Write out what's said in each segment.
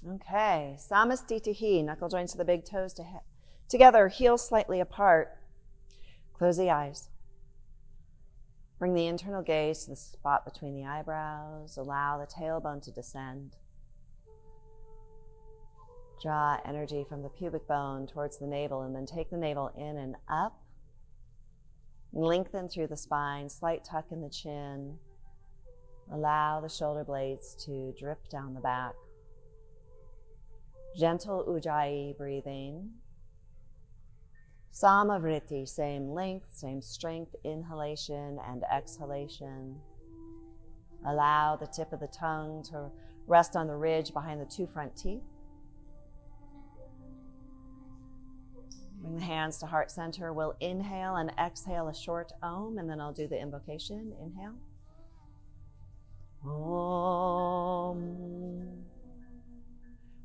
Okay, Samastitihi, knuckle joints of the big toes together, heels slightly apart. Close the eyes. Bring the internal gaze to the spot between the eyebrows. Allow the tailbone to descend. Draw energy from the pubic bone towards the navel, and then take the navel in and up. Lengthen through the spine, slight tuck in the chin. Allow the shoulder blades to drip down the back. Gentle Ujjayi breathing. Samavriti, same length, same strength, inhalation and exhalation. Allow the tip of the tongue to rest on the ridge behind the two front teeth. Bring the hands to heart center. We'll inhale and exhale a short Om, and then I'll do the invocation. Inhale. Om.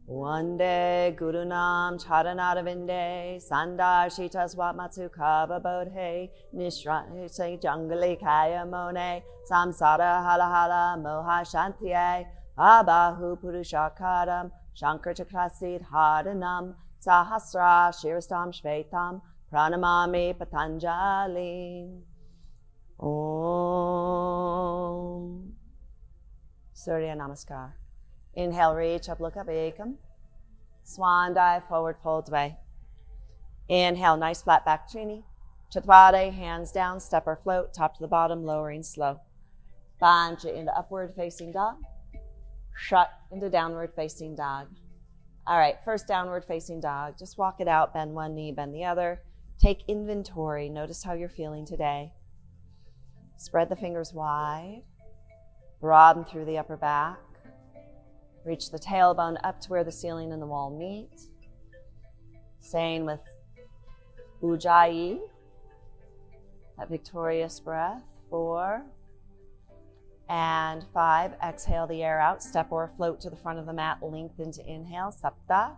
Vande Gurunam Charanaravinda Sandar Shita Swatmatsu Kava Bodhe Nishrase Jangale Kaya Mone Samsara Halahala Moha Shantiye Abahu Purushakaram Shankar Chakrasid Haranam Sahasra Shirastam Shvetam Pranamami Patanjali. Om. Surya Namaskar. Inhale, reach up, look up, Ekam. Swan dive, forward fold away. Inhale, nice flat back Trini. Chaturanga, hands down, step or float, top to the bottom, lowering slow. Pancha into upward facing dog. Shut into downward facing dog. All right, first downward facing dog. Just walk it out, bend one knee, bend the other. Take inventory, notice how you're feeling today. Spread the fingers wide. Broaden through the upper back. Reach the tailbone up to where the ceiling and the wall meet. Same with Ujjayi, that victorious breath. 4 and 5. Exhale the air out. Step or float to the front of the mat. Lengthen to inhale. Sapta.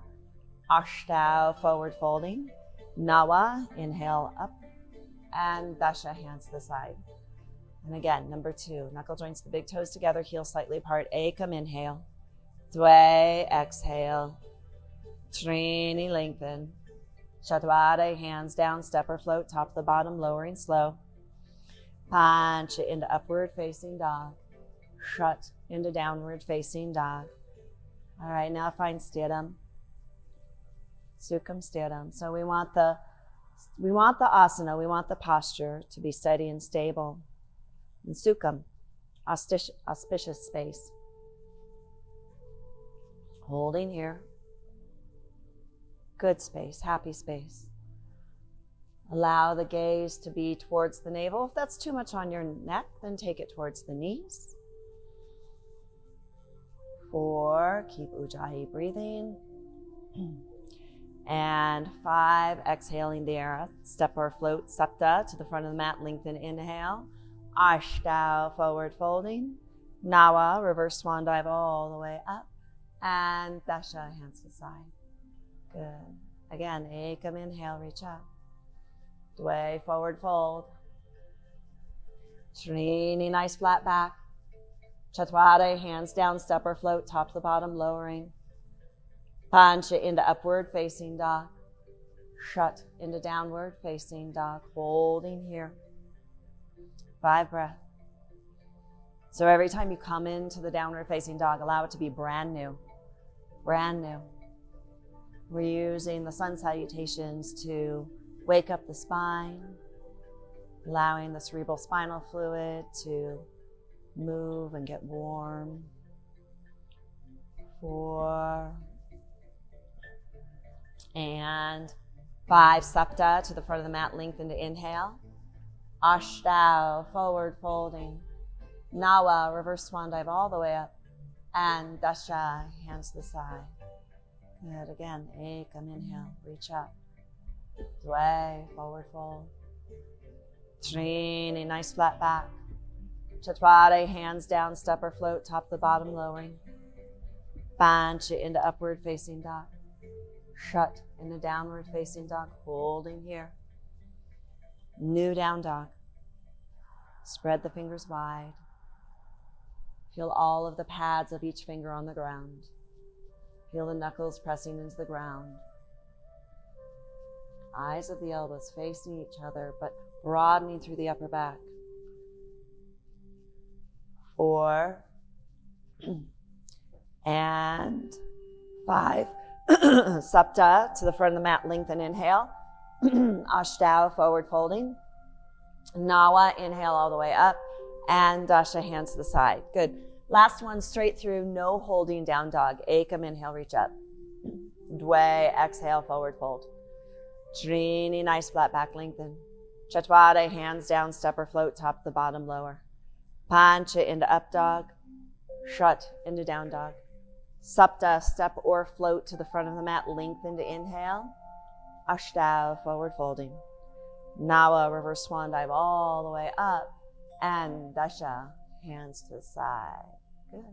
Ashtanga, forward folding. Nawa, inhale up. And Dasha, hands to the side. And again, number 2. Knuckle joints, the big toes together, heels slightly apart. Ekam, inhale. Dve, exhale. Trini, lengthen. Chaturanga, hands down, step or float, top to the bottom, lowering slow. Pancha into upward facing dog. Shut into downward facing dog. All right, now find Stiram. Sukham Stiram. So we want the asana, we want the posture to be steady and stable. And Sukham, auspicious space. Holding here. Good space, happy space. Allow the gaze to be towards the navel. If that's too much on your neck, then take it towards the knees. 4, keep Ujjayi breathing. And 5, exhaling the air. Step or float, Sapta, to the front of the mat, lengthen, inhale. Ashtanga, forward folding. Nawa, reverse swan dive all the way up. And Dasha, hands to the side. Good. Again, Ekam, inhale, reach up. Dve, forward fold. Trini, nice flat back. Chaturanga, hands down, step or float, top to the bottom, lowering. Pancha into upward facing dog. Shut into downward facing dog, holding here. 5 breaths. So every time you come into the downward facing dog, allow it to be brand new. Brand new. We're using the sun salutations to wake up the spine, allowing the cerebral spinal fluid to move and get warm. 4 and 5, Sapta, to the front of the mat, lengthen to inhale. Ashtanga, forward folding. Nawa, reverse swan dive all the way up. And Dasha, hands to the side. Good. Again, Ekam, inhale, reach up. Dve, forward fold. Trini, nice flat back. Chaturanga, hands down, step or float, top to the bottom, lowering. Pancha into upward facing dog. Shut into downward facing dog, holding here. New down dog. Spread the fingers wide. Feel all of the pads of each finger on the ground. Feel the knuckles pressing into the ground. Eyes of the elbows facing each other, but broadening through the upper back. 4 and 5. Sapta to the front of the mat, lengthen, inhale. Ashtau, forward folding. Nawa, inhale all the way up. And Dasha, hands to the side. Good. Last one, straight through, no holding, down dog. Ekam, inhale, reach up. Dwe, exhale, forward fold. Trini, nice flat back, lengthen. Chatwada, hands down, step or float, top to the bottom, lower. Pancha into up dog. Shut into down dog. Sapta, step or float to the front of the mat, lengthen to inhale. Ashtau, forward folding. Nawa, reverse swan dive all the way up. And Dasha, hands to the side. Good.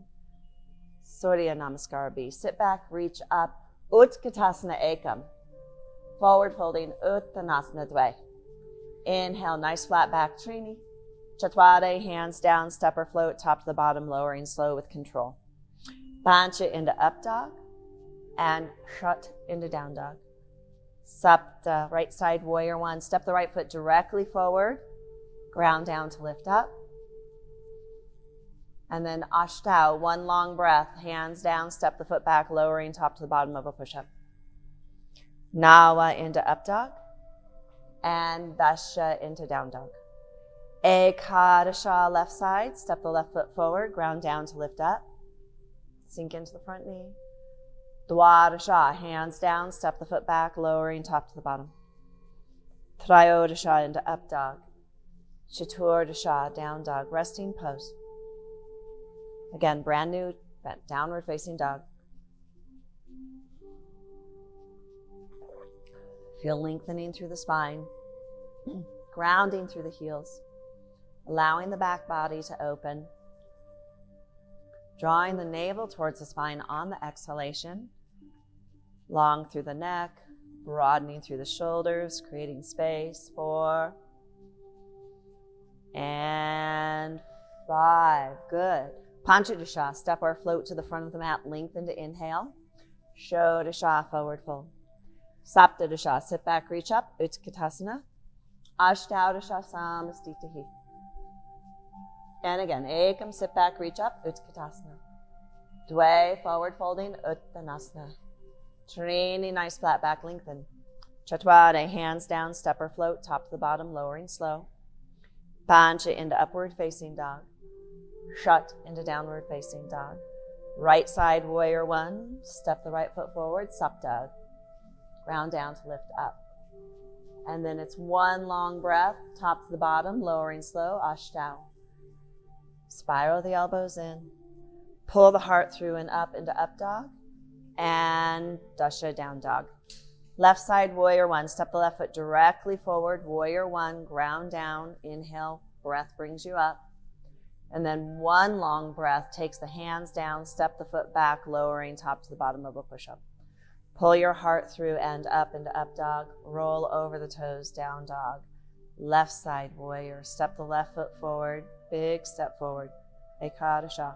Surya Namaskar B. Sit back, reach up. Utkatasana Ekam. Forward folding, Uttanasana Dve. Inhale, nice flat back, Trini. Chatwade, hands down, step or float, top to the bottom, lowering slow with control. Pancha into up dog and shut into down dog. Sapta, right side, warrior one. Step the right foot directly forward, ground down to lift up. And then Ashtau, one long breath, hands down, step the foot back, lowering top to the bottom of a push-up. Nawa into up dog and Dasha into down dog. Ekadasha, left side, step the left foot forward, ground down to lift up. Sink into the front knee. Dwadasha, hands down, step the foot back, lowering top to the bottom. Trayodasha into up dog. Chaturdasha, down dog, resting pose. Again, brand new, downward facing dog. Feel lengthening through the spine, grounding through the heels, allowing the back body to open, drawing the navel towards the spine on the exhalation, long through the neck, broadening through the shoulders, creating space. 4 and 5. Good. Panchadasha, step or float to the front of the mat, lengthen to inhale. Shodasha, forward fold. Saptadasha, sit back, reach up, Utkatasana. Ashtadasha, Samastitahi. And again, Ekam, sit back, reach up, Utkatasana. Dwe, forward folding, Uttanasana. Trini, nice flat back, lengthen. Chatwade, hands down, step or float, top to the bottom, lowering slow. Pancha into upward facing dog. Shut into downward facing dog. Right side, warrior one. Step the right foot forward, Sapta. Ground down to lift up. And then it's one long breath, top to the bottom, lowering slow, Ashtau. Spiral the elbows in. Pull the heart through and up into up dog. And Dasha, down dog. Left side, warrior one. Step the left foot directly forward, warrior one, ground down, inhale, breath brings you up. And then one long breath takes the hands down, step the foot back, lowering top to the bottom of a push-up. Pull your heart through and up into up dog. Roll over the toes, down dog. Left side, warrior. Step the left foot forward. Big step forward. Ekadasha.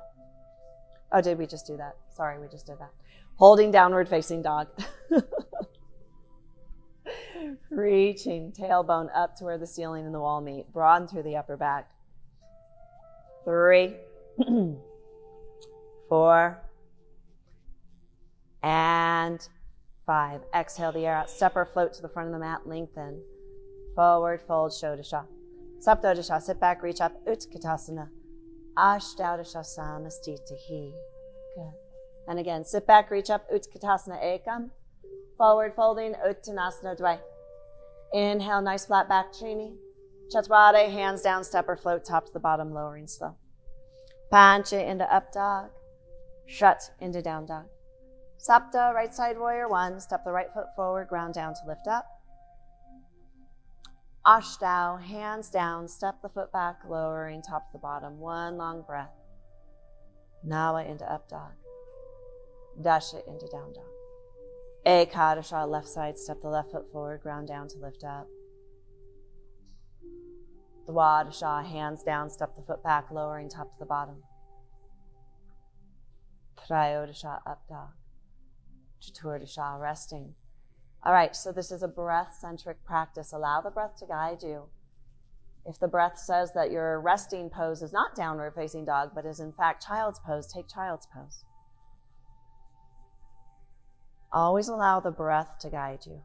Oh, did we just do that? Sorry, we just did that. Holding downward facing dog. Reaching tailbone up to where the ceiling and the wall meet. Broaden through the upper back. 3, 4, and 5. Exhale the air out. Step or float to the front of the mat. Lengthen. Forward fold. Shodasha. Saptodasha. Sit back. Reach up. Utkatasana. Ashtadasha Samastitahi. Good. And again, sit back. Reach up. Utkatasana Ekam. Forward folding. Uttanasana Dve. Inhale. Nice flat back. Trini. Chatwade, hands down, step or float, top to the bottom, lowering slow. Pancha into up dog. Shut into down dog. Sapta, right side warrior one. Step the right foot forward, ground down to lift up. Ashtau, hands down, step the foot back, lowering top to the bottom. One long breath. Nawa into up dog. Dasha into down dog. Ekadasha, left side, step the left foot forward, ground down to lift up. Dwadasha, hands down, step the foot back, lowering top to the bottom. Trayodasha, up dog. Chaturdarsha, resting. All right, so this is a breath-centric practice. Allow the breath to guide you. If the breath says that your resting pose is not downward facing dog, but is in fact child's pose, take child's pose. Always allow the breath to guide you.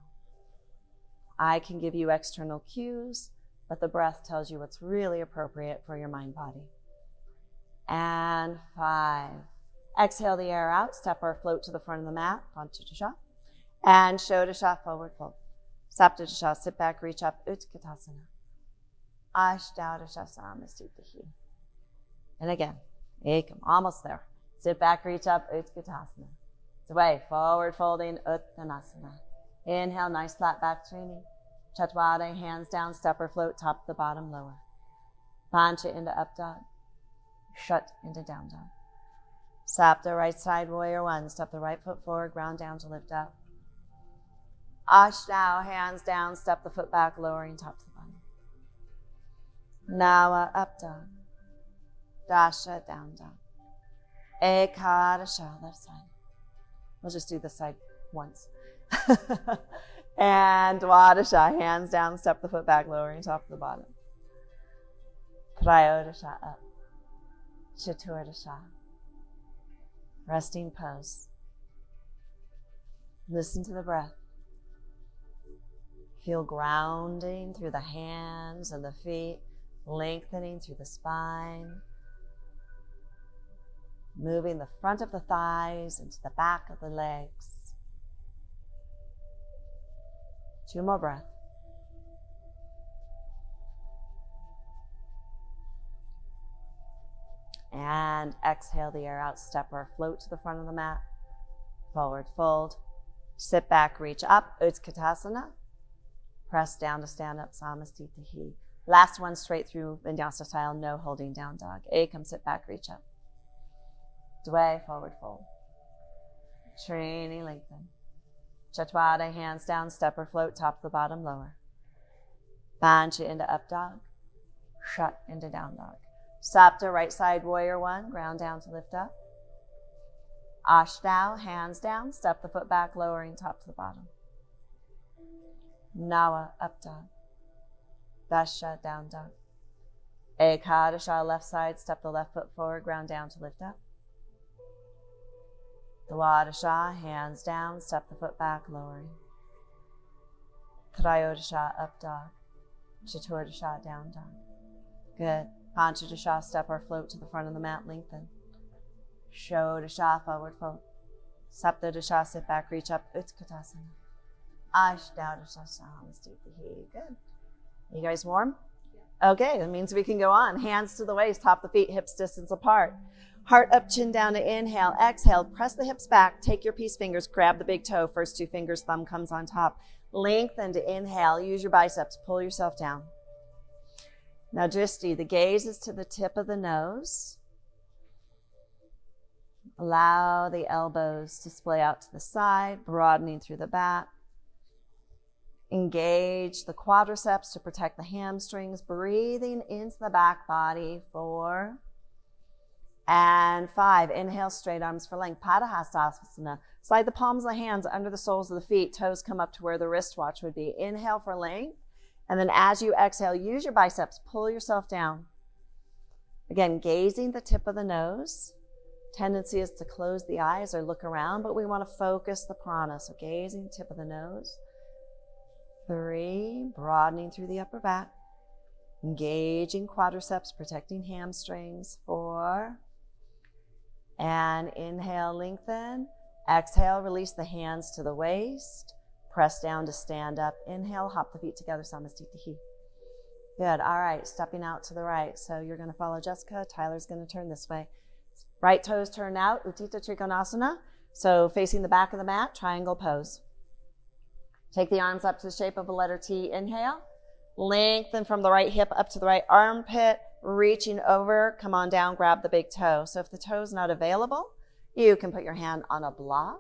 I can give you external cues, but the breath tells you what's really appropriate for your mind body. And 5. Exhale the air out, step or float to the front of the mat, Padahastasana. And Shodasha, forward fold. Saptadasha, sit back, reach up, Utkatasana. Ashtanga Mix. And again, Ekam, almost there. Sit back, reach up, Utkatasana. It's away, forward folding, Uttanasana. Inhale, nice flat back training. Chaturanga, hands down, step or float, top to bottom, lower. Pancha into up dog. Shut into down dog. Sapta, right side, warrior 1. Step the right foot forward, ground down to lift up. Ashtanga, hands down, step the foot back, lowering top to the bottom. Nawa, up dog. Dasha, down dog. Ekadasha, left side. We'll just do this side once. And Dwadasha, hands down, step the foot back, lowering top to the bottom. Trayodasha, up. Chaturdarsha, resting pose. Listen to the breath. Feel grounding through the hands and the feet, lengthening through the spine, moving the front of the thighs into the back of the legs. 2 more breaths. And exhale the air out, step or float to the front of the mat. Forward fold. Sit back, reach up, Utkatasana. Press down to stand up, Samastitihi. Last one, straight through Vinyasa style, no holding down dog. Ekam, sit back, reach up. Dwe, forward fold. Trini, lengthen. Chaturanga, hands down, step or float, top to the bottom, lower. Pancha into up dog. Shut into down dog. Sapta, right side, warrior 1, ground down to lift up. Ashtanga, hands down, step the foot back, lowering top to the bottom. Nawa, up dog. Dasha, down dog. Ekadasha, left side, step the left foot forward, ground down to lift up. Dwadasha, hands down, step the foot back, lowering. Trayodasha, up dog. Chaturdarsha, down dog. Good. Panchadasha, step or float to the front of the mat, lengthen. Shodasha, forward fold. Saptadasha, sit back, reach up, Utkatasana. Ashtadasha, Samastitihi. Good. You guys warm? Okay, that means we can go on. Hands to the waist, top the feet, hips distance apart. Heart up, chin down to inhale. Exhale, press the hips back. Take your peace fingers, grab the big toe. First 2 fingers, thumb comes on top. Lengthen to inhale. Use your biceps. Pull yourself down. Now, Dristi, the gaze is to the tip of the nose. Allow the elbows to splay out to the side, broadening through the back. Engage the quadriceps to protect the hamstrings. Breathing into the back body. 4. And 5, inhale, straight arms for length. Padahastasana. Slide the palms of the hands under the soles of the feet. Toes come up to where the wristwatch would be. Inhale for length. And then as you exhale, use your biceps. Pull yourself down. Again, gazing the tip of the nose. Tendency is to close the eyes or look around, but we want to focus the prana. So gazing tip of the nose. 3, broadening through the upper back. Engaging quadriceps, protecting hamstrings. 4. And inhale, lengthen. Exhale, release the hands to the waist. Press down to stand up. Inhale, hop the feet together, Samastitihi. Good. All right, stepping out to the right. So you're going to follow Jessica. Tyler's going to turn this way. Right toes turn out, Uttita Trikonasana. So facing the back of the mat, triangle pose. Take the arms up to the shape of a letter T. Inhale. Lengthen from the right hip up to the right armpit. Reaching over, come on down, grab the big toe. So if the toe's not available, you can put your hand on a block.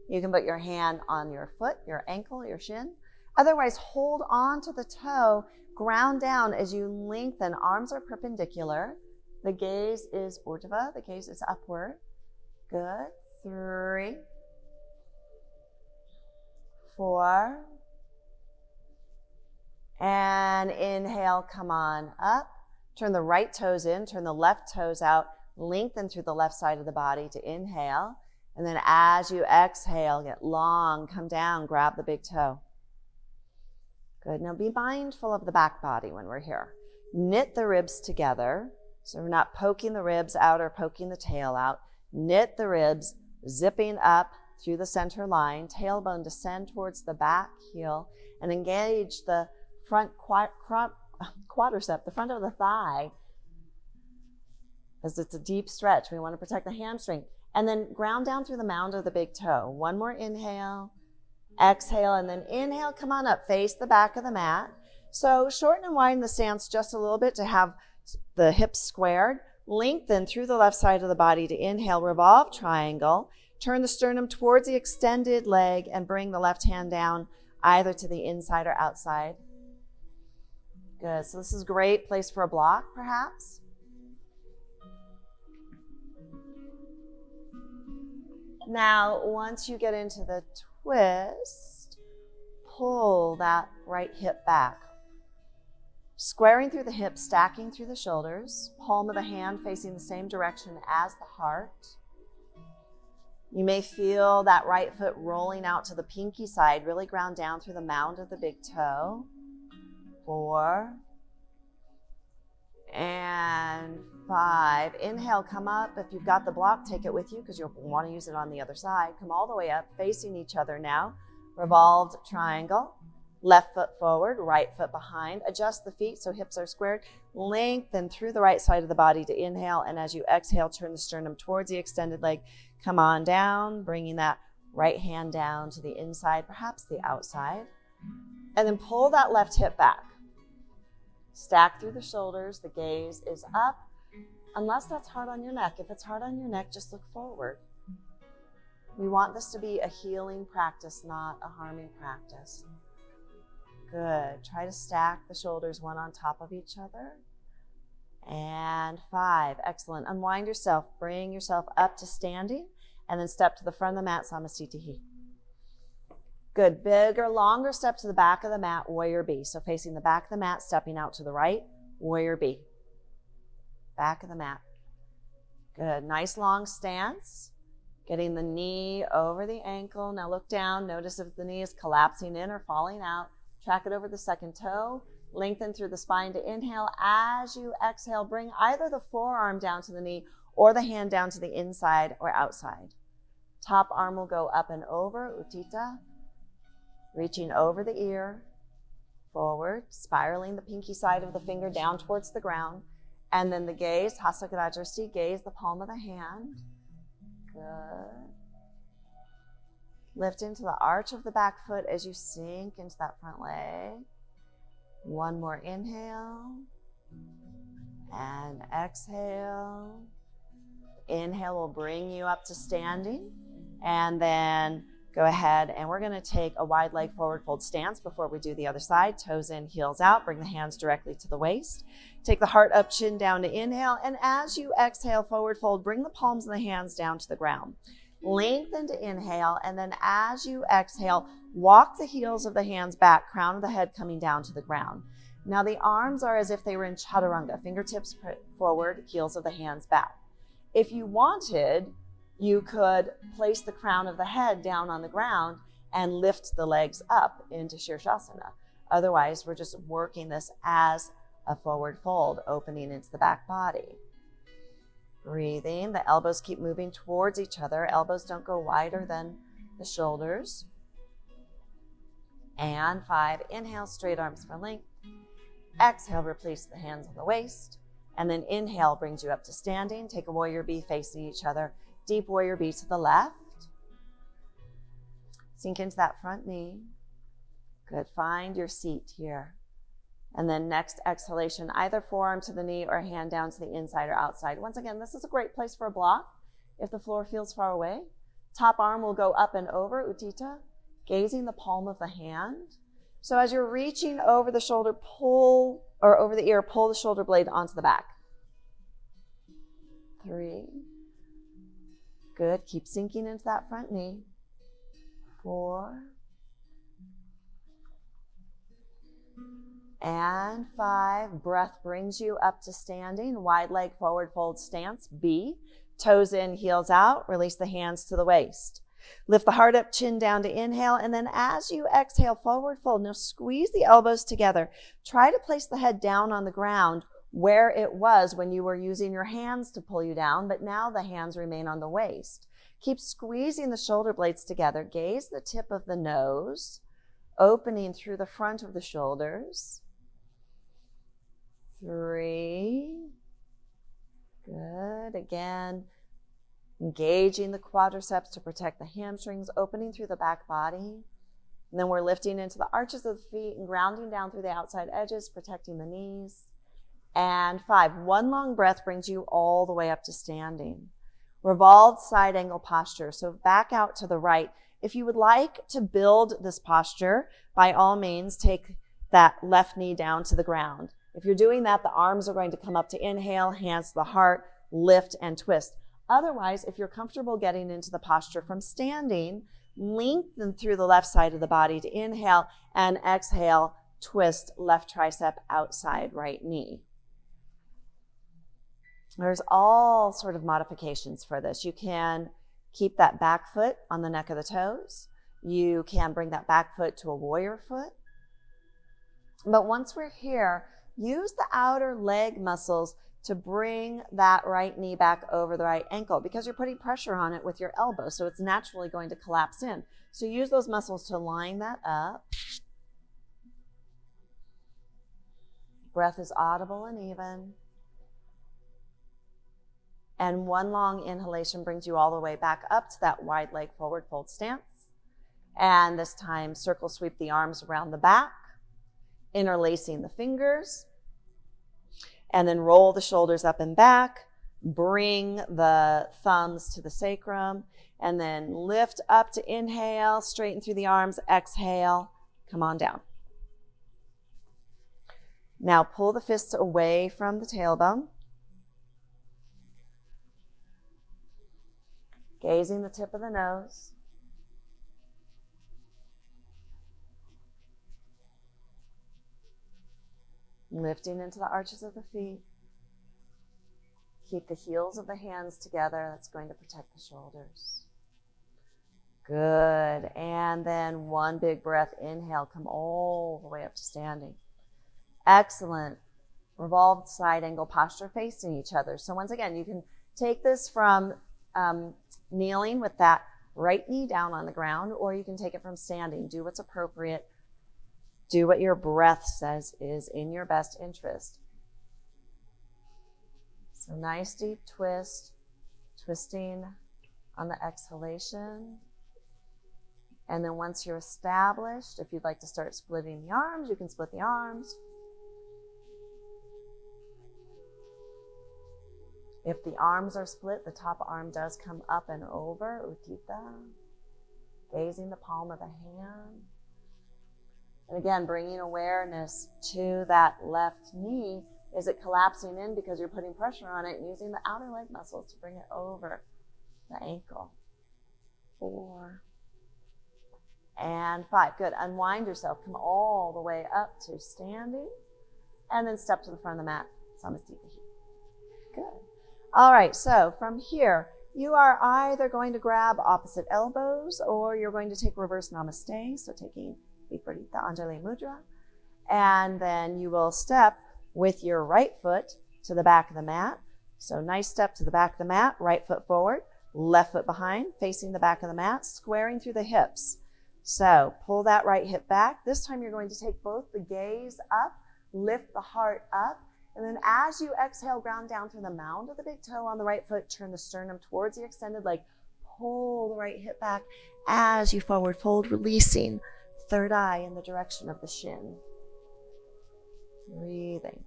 You can put your hand on your foot, your ankle, your shin. Otherwise, hold on to the toe, ground down as you lengthen. Arms are perpendicular. The gaze is urdhva, the gaze is upward. Good. 3, 4. And inhale, come on up. Turn the right toes in, turn the left toes out, lengthen through the left side of the body to inhale. And then as you exhale, get long, come down, grab the big toe. Good. Now be mindful of the back body when we're here. Knit the ribs together. So we're not poking the ribs out or poking the tail out. Knit the ribs, zipping up through the center line. Tailbone descend towards the back heel and engage the front quadricep, the front of the thigh, as it's a deep stretch. We want to protect the hamstring. And then ground down through the mound of the big toe. One more inhale, exhale, and then inhale, come on up, face the back of the mat. So shorten and widen the stance just a little bit to have the hips squared. Lengthen through the left side of the body to inhale, revolve triangle. Turn the sternum towards the extended leg and bring the left hand down either to the inside or outside. Good. So this is a great place for a block, perhaps. Now, once you get into the twist, pull that right hip back. Squaring through the hips, stacking through the shoulders, palm of the hand facing the same direction as the heart. You may feel that right foot rolling out to the pinky side, really ground down through the mound of the big toe. 4 and 5. Inhale, come up. If you've got the block, take it with you because you'll want to use it on the other side. Come all the way up, facing each other now. Revolved triangle. Left foot forward, right foot behind. Adjust the feet so hips are squared. Lengthen through the right side of the body to inhale. And as you exhale, turn the sternum towards the extended leg. Come on down, bringing that right hand down to the inside, perhaps the outside. And then pull that left hip back. Stack through the shoulders. The gaze is up. Unless that's hard on your neck. If it's hard on your neck, just look forward. We want this to be a healing practice, not a harming practice. Good. Try to stack the shoulders one on top of each other. And 5. Excellent. Unwind yourself. Bring yourself up to standing. And then step to the front of the mat, Samasthiti. Good. Bigger, longer step to the back of the mat, warrior B. So facing the back of the mat, stepping out to the right, warrior B. Back of the mat. Good. Nice long stance. Getting the knee over the ankle. Now look down. Notice if the knee is collapsing in or falling out. Track it over the second toe. Lengthen through the spine to inhale. As you exhale, bring either the forearm down to the knee or the hand down to the inside or outside. Top arm will go up and over, Utthita. Reaching over the ear, forward, spiraling the pinky side of the finger down towards the ground. And then the gaze, Hasta Gajrasti, gaze the palm of the hand. Good. Lift into the arch of the back foot as you sink into that front leg. One more inhale. And exhale. Inhale will bring you up to standing. And then go ahead and we're going to take a wide leg forward fold stance before we do the other side. Toes in, heels out. Bring the hands directly to the waist. Take the heart up, chin down to inhale. And as you exhale, forward fold, bring the palms of the hands down to the ground. Lengthen to inhale. And then as you exhale, walk the heels of the hands back, crown of the head coming down to the ground. Now the arms are as if they were in chaturanga, fingertips forward, heels of the hands back. If you wanted, you could place the crown of the head down on the ground and lift the legs up into Shirshasana. Otherwise, we're just working this as a forward fold, opening into the back body. Breathing, the elbows keep moving towards each other. Elbows don't go wider than the shoulders. And 5, inhale, straight arms for length. Exhale, replace the hands on the waist. And then inhale brings you up to standing. Take a warrior B facing each other. Deep warrior B to the left. Sink into that front knee. Good. Find your seat here. And then next exhalation, either forearm to the knee or hand down to the inside or outside. Once again, this is a great place for a block if the floor feels far away. Top arm will go up and over, Utthita, gazing the palm of the hand. So as you're reaching over the shoulder, pull, or over the ear, pull the shoulder blade onto the back. 3. Good. Keep sinking into that front knee. 4. And 5. Breath brings you up to standing. Wide leg forward fold stance, B. Toes in, heels out. Release the hands to the waist. Lift the heart up, chin down to inhale. And then as you exhale, forward fold. Now squeeze the elbows together. Try to place the head down on the ground where it was when you were using your hands to pull you down, but now the hands remain on the waist. Keep squeezing the shoulder blades together. Gaze the tip of the nose, opening through the front of the shoulders. 3. Good. Again, engaging the quadriceps to protect the hamstrings, opening through the back body. And then we're lifting into the arches of the feet and grounding down through the outside edges, protecting the knees. And 5, one long breath brings you all the way up to standing. Revolved side angle posture. So back out to the right. If you would like to build this posture, by all means, take that left knee down to the ground. If you're doing that, the arms are going to come up to inhale, hands to the heart, lift and twist. Otherwise, if you're comfortable getting into the posture from standing, lengthen through the left side of the body to inhale and exhale, twist left tricep outside right knee. There's all sort of modifications for this. You can keep that back foot on the neck of the toes. You can bring that back foot to a warrior foot. But once we're here, use the outer leg muscles to bring that right knee back over the right ankle because you're putting pressure on it with your elbow, so it's naturally going to collapse in. So use those muscles to line that up. Breath is audible and even. And one long inhalation brings you all the way back up to that wide leg forward fold stance. And this time, circle sweep the arms around the back, interlacing the fingers. And then roll the shoulders up and back. Bring the thumbs to the sacrum. And then lift up to inhale, straighten through the arms, exhale, come on down. Now pull the fists away from the tailbone. Gazing the tip of the nose. Lifting into the arches of the feet. Keep the heels of the hands together. That's going to protect the shoulders. Good. And then one big breath. Inhale. Come all the way up to standing. Excellent. Revolved side angle posture facing each other. So once again, you can take this from kneeling with that right knee down on the ground, or you can take it from standing. Do what's appropriate. Do what your breath says is in your best interest. So nice deep twist, twisting on the exhalation. And then once you're established, if you'd like to start splitting the arms, you can split the arms. If the arms are split, the top arm does come up and over, Utthita. Gazing the palm of the hand. And again, bringing awareness to that left knee. Is it collapsing in because you're putting pressure on it and using the outer leg muscles to bring it over the ankle? 4 and 5. Good. Unwind yourself. Come all the way up to standing. And then step to the front of the mat. Samasthiti. Good. All right, so from here, you are either going to grab opposite elbows or you're going to take reverse namaste. So taking Viparita Anjali Mudra. And then you will step with your right foot to the back of the mat. So nice step to the back of the mat, right foot forward, left foot behind, facing the back of the mat, squaring through the hips. So pull that right hip back. This time you're going to take both the gaze up, lift the heart up. And then as you exhale, ground down through the mound of the big toe on the right foot, turn the sternum towards the extended leg, pull the right hip back as you forward fold, releasing third eye in the direction of the shin. Breathing.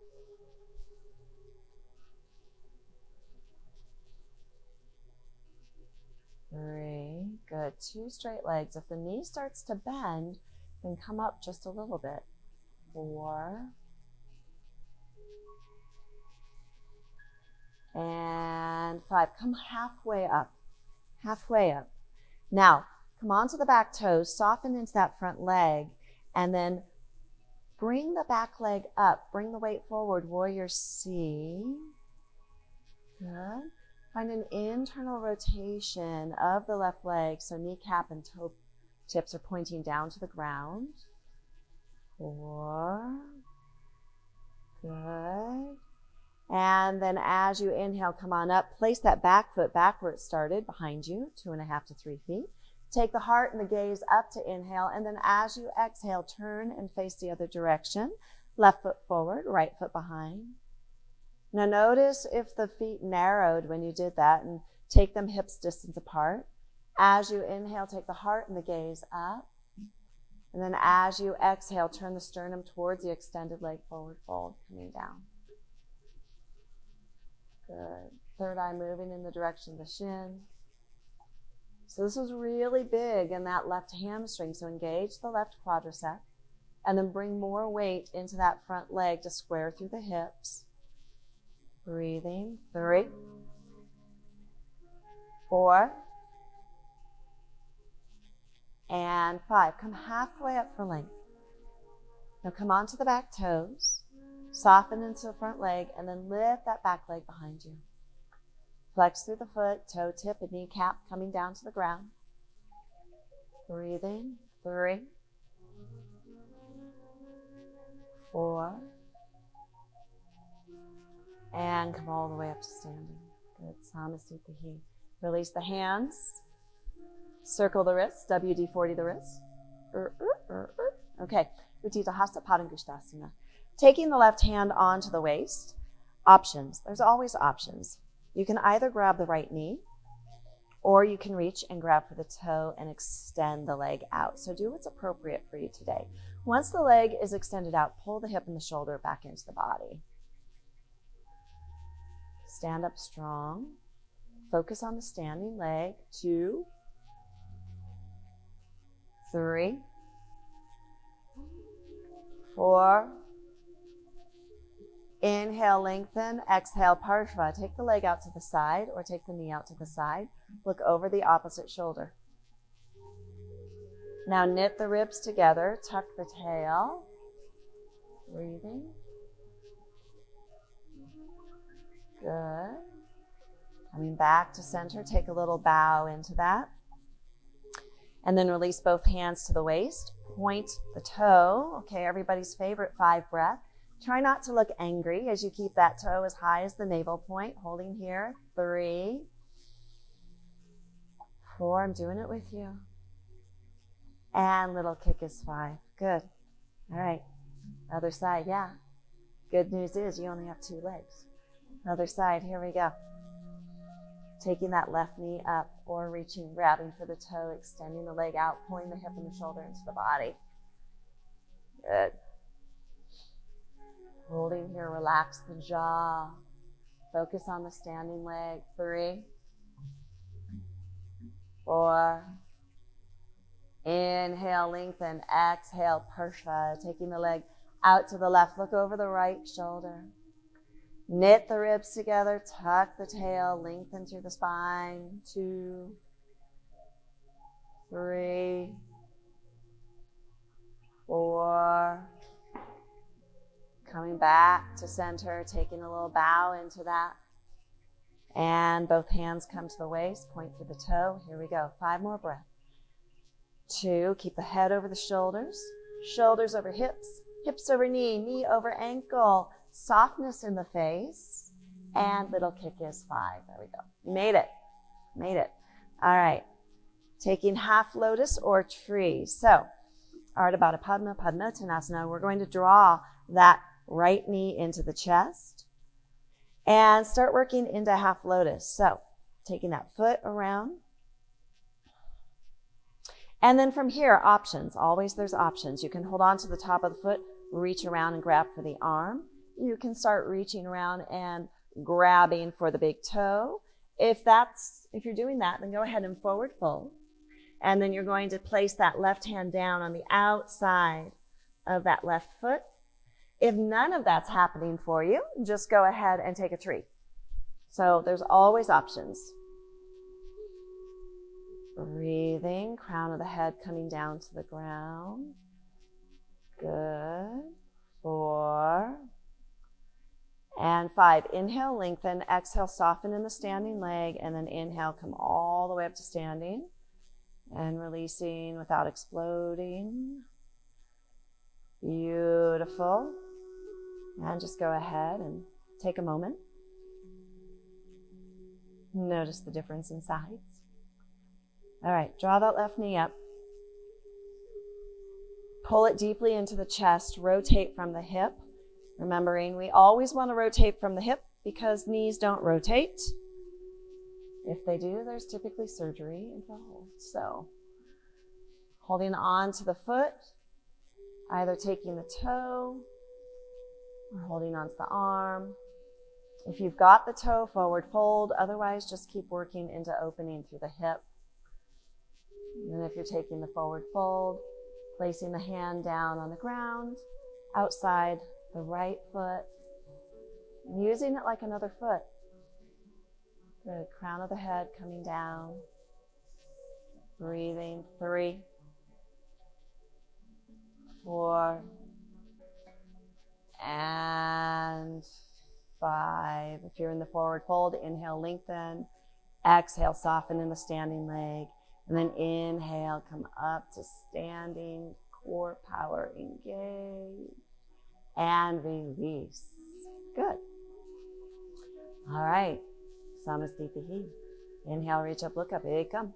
Three. Good. 2 straight legs. If the knee starts to bend, then come up just a little bit. 4. And 5. Come halfway up. Halfway up. Now, come onto the back toes, soften into that front leg, and then Bring the back leg up. Bring the weight forward. Warrior C. Good. Find an internal rotation of the left leg, so kneecap and toe tips are pointing down to the ground. 4. Good. And then as you inhale, come on up. Place that back foot back where it started, behind you, 2.5 to 3 feet. Take the heart and the gaze up to inhale, and then as you exhale, turn and face the other direction. Left foot forward, right foot behind. Now notice if the feet narrowed when you did that, and take them hips distance apart. As you inhale, take the heart and the gaze up. And then as you exhale, turn the sternum towards the extended leg, forward fold, coming down. Good. Third eye moving in the direction of the shin. So this was really big in that left hamstring. So engage the left quadricep and then bring more weight into that front leg to square through the hips. Breathing. 3, 4, and 5. Come halfway up for length. Now come onto the back toes. Soften into the front leg and then lift that back leg behind you. Flex through the foot, toe tip and kneecap coming down to the ground. Breathing. 3, 4, and come all the way up to standing. Good. Samasthiti. Release the hands. Circle the wrists. WD-40 the wrists. Okay. Utthita Hasta Padahastasana. Taking the left hand onto the waist. Options. There's always options. You can either grab the right knee, or you can reach and grab for the toe and extend the leg out. So do what's appropriate for you today. Once the leg is extended out, pull the hip and the shoulder back into the body. Stand up strong. Focus on the standing leg. 2, 3, 4. Inhale, lengthen. Exhale, Parshva. Take the leg out to the side or take the knee out to the side. Look over the opposite shoulder. Now knit the ribs together. Tuck the tail. Breathing. Good. Coming back to center. Take a little bow into that. And then release both hands to the waist. Point the toe. Okay, everybody's favorite 5 breath. Try not to look angry as you keep that toe as high as the navel point. Holding here. 3, 4. I'm doing it with you. And little kick is 5. Good. All right. Other side. Yeah. Good news is you only have 2 legs. Other side. Here we go. Taking that left knee up or reaching, grabbing for the toe, extending the leg out, pulling the hip and the shoulder into the body. Good. Holding here, relax the jaw. Focus on the standing leg. 3, 4. Inhale, lengthen. Exhale, Parshva. Taking the leg out to the left. Look over the right shoulder. Knit the ribs together. Tuck the tail. Lengthen through the spine. 2, 3, 4. Coming back to center, taking a little bow into that. And both hands come to the waist, point for the toe. Here we go. 5 more breaths. 2, keep the head over the shoulders, shoulders over hips, hips over knee, knee over ankle, softness in the face, and little kick is 5. There we go. Made it. Made it. All right. Taking half lotus or tree. So, Ardha Matsyendrasana. We're going to draw that right knee into the chest and start working into half lotus. So taking that foot around. And then from here, options. Always there's options. You can hold on to the top of the foot, reach around and grab for the arm. You can start reaching around and grabbing for the big toe. If you're doing that, then go ahead and forward fold. And then you're going to place that left hand down on the outside of that left foot. If none of that's happening for you, just go ahead and take a tree. So there's always options. Breathing, crown of the head coming down to the ground. Good. 4, and 5. Inhale, lengthen. Exhale, soften in the standing leg, and then inhale, come all the way up to standing, and releasing without exploding. Beautiful. And just go ahead and take a moment. Notice the difference in sides. All right, draw that left knee up. Pull it deeply into the chest. Rotate from the hip. Remembering we always want to rotate from the hip because knees don't rotate. If they do, there's typically surgery involved. So, holding on to the foot, either taking the toe or holding onto the arm. If you've got the toe, forward fold. Otherwise, just keep working into opening through the hip. And then if you're taking the forward fold, placing the hand down on the ground, outside the right foot, and using it like another foot. Good. Crown of the head coming down. Breathing. 3, 4, and 5. If you're in the forward fold, inhale, lengthen. Exhale, soften in the standing leg. And then inhale, come up to standing, core power, engage, and release. Good. All right. Samasthiti. Inhale, reach up, look up, ekam.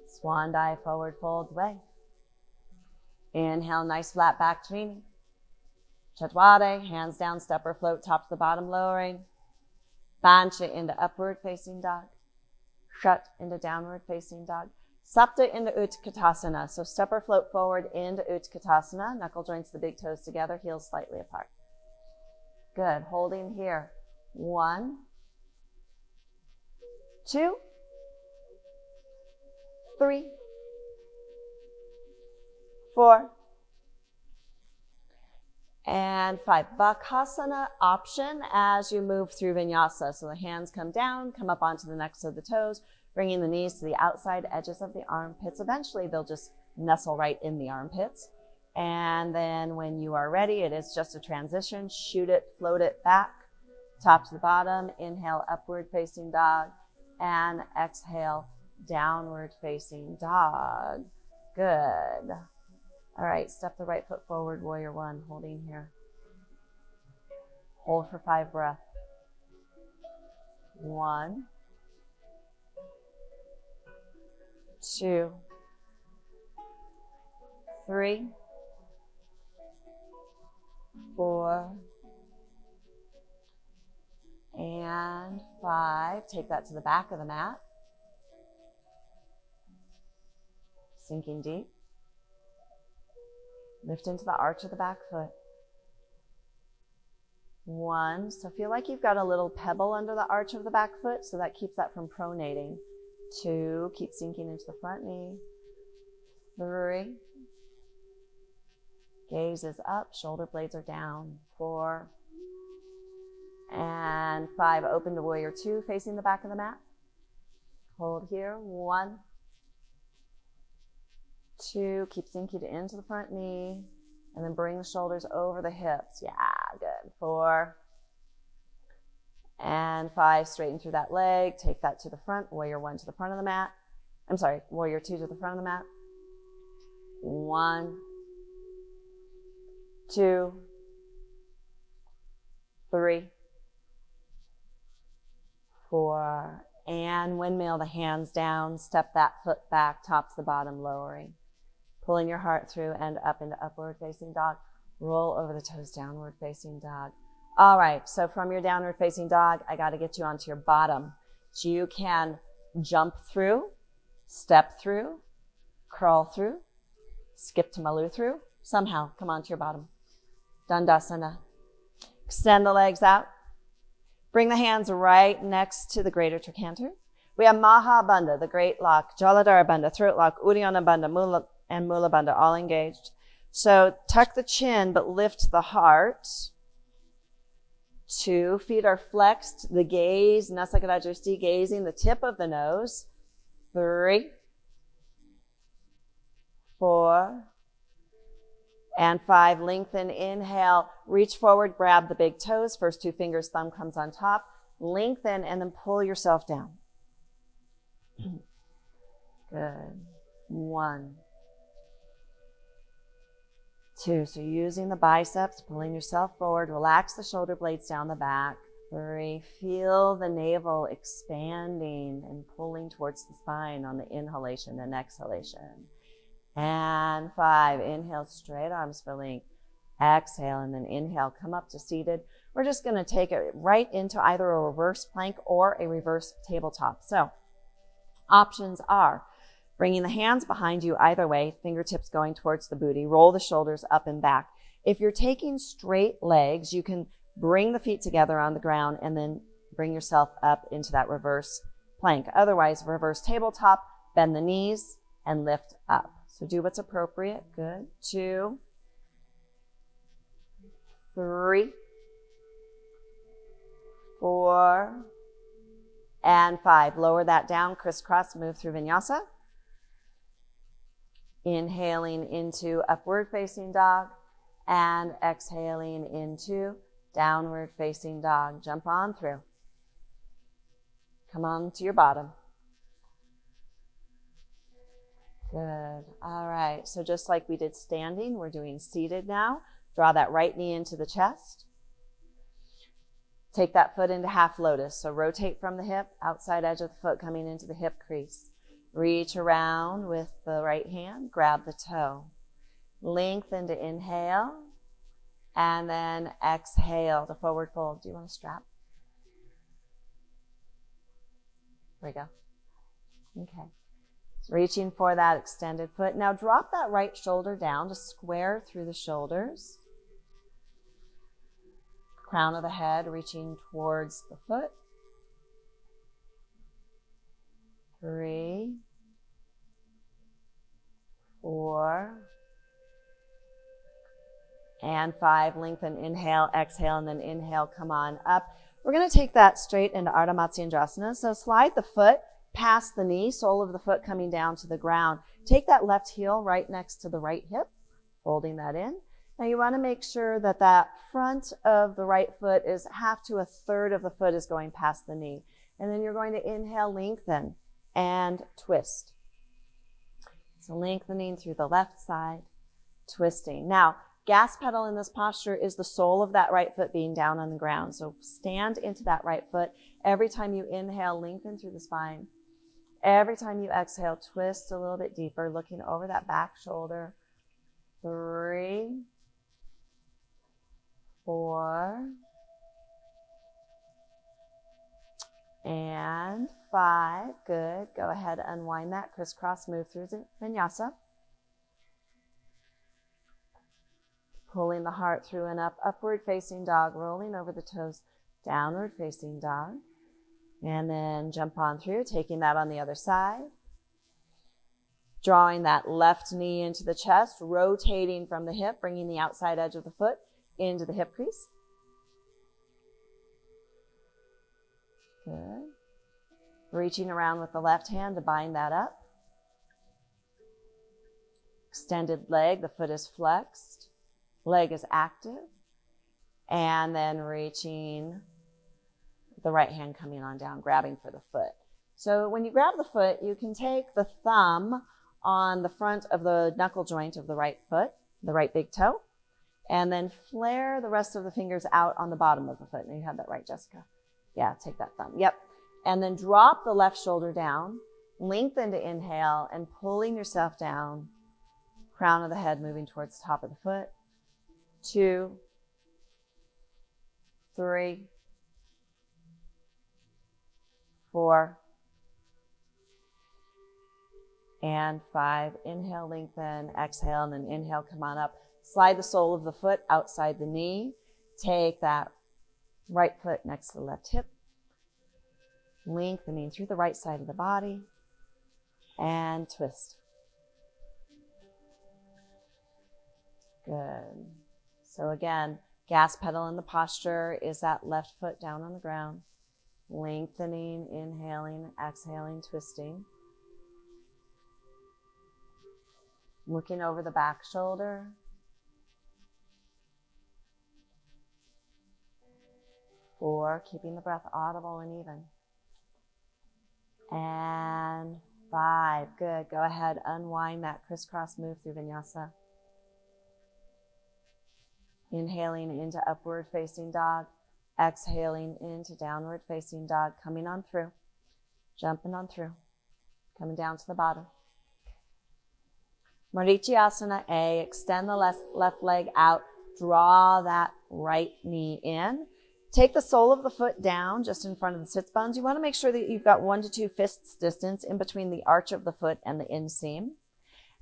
Swan dive, forward fold, way. Inhale, nice flat back, Trini. Chatwade, hands down, step or float, top to the bottom, lowering. Bancha into upward facing dog. Shut into downward facing dog. Sapta into Utkatasana. So step or float forward into Utkatasana. Knuckle joints, the big toes together, heels slightly apart. Good. Holding here. 1, 2, 3, 4, and 5. Bakasana option as you move through vinyasa. So the hands come down, come up onto the necks of the toes, bringing the knees to the outside edges of the armpits. Eventually, they'll just nestle right in the armpits. And then when you are ready, it is just a transition. Shoot it, float it back, top to the bottom. Inhale, upward facing dog, and exhale, downward facing dog. Good. All right, step the right foot forward, warrior 1, holding here. Hold for 5 breaths. 1, 2, 3, 4, and 5. Take that to the back of the mat. Sinking deep. Lift into the arch of the back foot. 1, so feel like you've got a little pebble under the arch of the back foot, so that keeps that from pronating. 2, keep sinking into the front knee. 3, gaze is up, shoulder blades are down. 4, and 5, open to warrior 2, facing the back of the mat. Hold here. 1, 2, keep sinking into the front knee, and then bring the shoulders over the hips. Yeah, good. 4, and 5, straighten through that leg, take that to the front, warrior 1 to the front of the mat. I'm sorry, warrior 2 to the front of the mat. 1, 2, 3, 4, and windmill the hands down, step that foot back, top to the bottom, lowering. Pulling your heart through and up into upward facing dog. Roll over the toes, downward facing dog. All right, so from your downward facing dog, I got to get you onto your bottom. So you can jump through, step through, crawl through, skip to Malu through. Somehow come onto your bottom. Dandasana. Extend the legs out. Bring the hands right next to the greater trochanter. We have Maha Bandha, the great lock, Jaladhara Bandha, throat lock, Uddiyana Bandha, and Mula Bandha, all engaged. So tuck the chin, but lift the heart. 2, feet are flexed, the gaze, Nasakarajristi, gazing the tip of the nose. 3, 4, And 5, lengthen, inhale, reach forward, grab the big toes, first 2 fingers, thumb comes on top, lengthen, and then pull yourself down. Good. 1, 2, so using the biceps, pulling yourself forward, relax the shoulder blades down the back. 3, feel the navel expanding and pulling towards the spine on the inhalation and exhalation. And 5, inhale, straight arms for length. Exhale, and then inhale, come up to seated. We're just going to take it right into either a reverse plank or a reverse tabletop. So options are bringing the hands behind you either way, fingertips going towards the booty, roll the shoulders up and back. If you're taking straight legs, you can bring the feet together on the ground and then bring yourself up into that reverse plank. Otherwise, reverse tabletop, bend the knees and lift up. So do what's appropriate. Good. 2, 3, 4, and 5. Lower that down, crisscross, move through vinyasa. Inhaling into upward facing dog and exhaling into downward facing dog. Jump on through. Come on to your bottom. Good. All right. So just like we did standing, we're doing seated now. Draw that right knee into the chest. Take that foot into half lotus. So rotate from the hip, outside edge of the foot coming into the hip crease. Reach around with the right hand, grab the toe. Lengthen to inhale, and then exhale to forward fold. Do you want a strap? There we go. Okay. So reaching for that extended foot. Now drop that right shoulder down to square through the shoulders. Crown of the head reaching towards the foot. 3, 4, and 5. Lengthen, inhale, exhale, and then inhale, come on up. We're going to take that straight into Ardha Matsyendrasana. So slide the foot past the knee, sole of the foot coming down to the ground. Take that left heel right next to the right hip, folding that in. Now you want to make sure that that front of the right foot is half to a third of the foot is going past the knee. And then you're going to inhale, lengthen, and twist. So lengthening through the left side, twisting. Now, gas pedal in this posture is the sole of that right foot being down on the ground. So stand into that right foot. Every time you inhale, lengthen through the spine. Every time you exhale, twist a little bit deeper, looking over that back shoulder. 3, 4, and 5. Good. Go ahead, unwind that, crisscross, move through the vinyasa. Pulling the heart through and up, upward facing dog, rolling over the toes, downward facing dog. And then jump on through, taking that on the other side. Drawing that left knee into the chest, rotating from the hip, bringing the outside edge of the foot into the hip crease. Good. Reaching around with the left hand to bind that up. Extended leg, the foot is flexed. Leg is active. And then reaching the right hand coming on down, grabbing for the foot. So when you grab the foot, you can take the thumb on the front of the knuckle joint of the right foot, the right big toe, and then flare the rest of the fingers out on the bottom of the foot. Now you have that right, Jessica? Yeah, take that thumb. Yep. And then drop the left shoulder down, lengthen to inhale, and pulling yourself down, crown of the head moving towards the top of the foot. 2, 3, 4, and 5. Inhale, lengthen, exhale, and then inhale, come on up. Slide the sole of the foot outside the knee. Take that right foot next to the left hip. Lengthening through the right side of the body. And twist. Good. So again, gas pedal in the posture is that left foot down on the ground. Lengthening, inhaling, exhaling, twisting. Looking over the back shoulder. 4, keeping the breath audible and even. And 5, good. Go ahead, unwind that crisscross move through vinyasa. Inhaling into upward facing dog, exhaling into downward facing dog, coming on through, jumping on through, coming down to the bottom. Marichyasana A, extend the left leg out, draw that right knee in. Take the sole of the foot down just in front of the sits bones. You want to make sure that you've got 1 to 2 fists distance in between the arch of the foot and the inseam.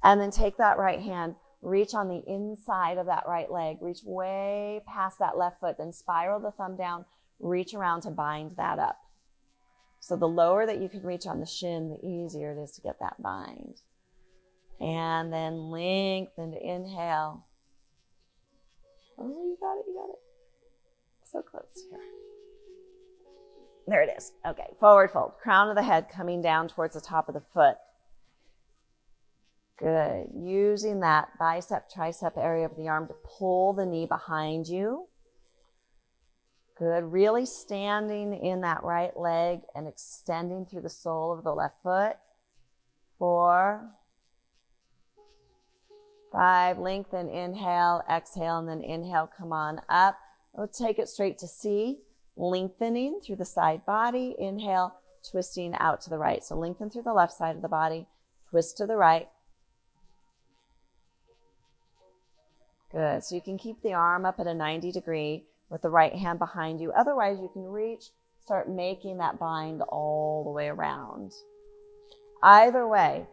And then take that right hand, reach on the inside of that right leg, reach way past that left foot, then spiral the thumb down, reach around to bind that up. So the lower that you can reach on the shin, the easier it is to get that bind. And then lengthen to inhale. Oh, you got it, you got it. So close here. There it is. Okay, forward fold. Crown of the head coming down towards the top of the foot. Good. Using that bicep, tricep area of the arm to pull the knee behind you. Good. Really standing in that right leg and extending through the sole of the left foot. 4, 5, lengthen, inhale, exhale, and then inhale, come on up. We'll take it straight to C, lengthening through the side body. Inhale, twisting out to the right. So lengthen through the left side of the body, twist to the right. Good. So you can keep the arm up at a 90 degree with the right hand behind you. Otherwise, you can reach, start making that bind all the way around. Either way,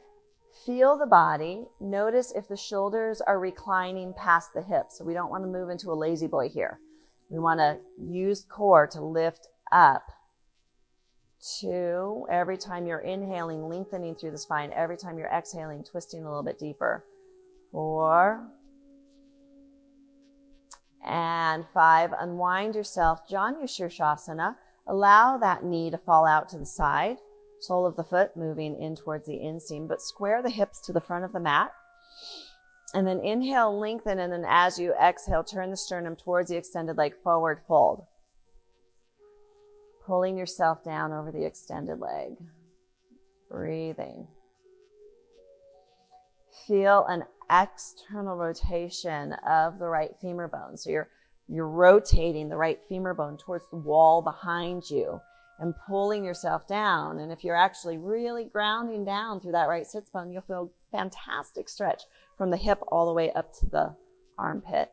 feel the body. Notice if the shoulders are reclining past the hips. So we don't want to move into a lazy boy here. We want to use core to lift up. 2, every time you're inhaling, lengthening through the spine. Every time you're exhaling, twisting a little bit deeper. 4. And 5, unwind yourself. Janu Shirshasana. Allow that knee to fall out to the side. Sole of the foot moving in towards the inseam, but square the hips to the front of the mat. And then inhale, lengthen, and then as you exhale, turn the sternum towards the extended leg, forward fold. Pulling yourself down over the extended leg. Breathing. Feel an external rotation of the right femur bone. So you're rotating the right femur bone towards the wall behind you and pulling yourself down. And if you're actually really grounding down through that right sits bone, you'll feel fantastic stretch from the hip all the way up to the armpit.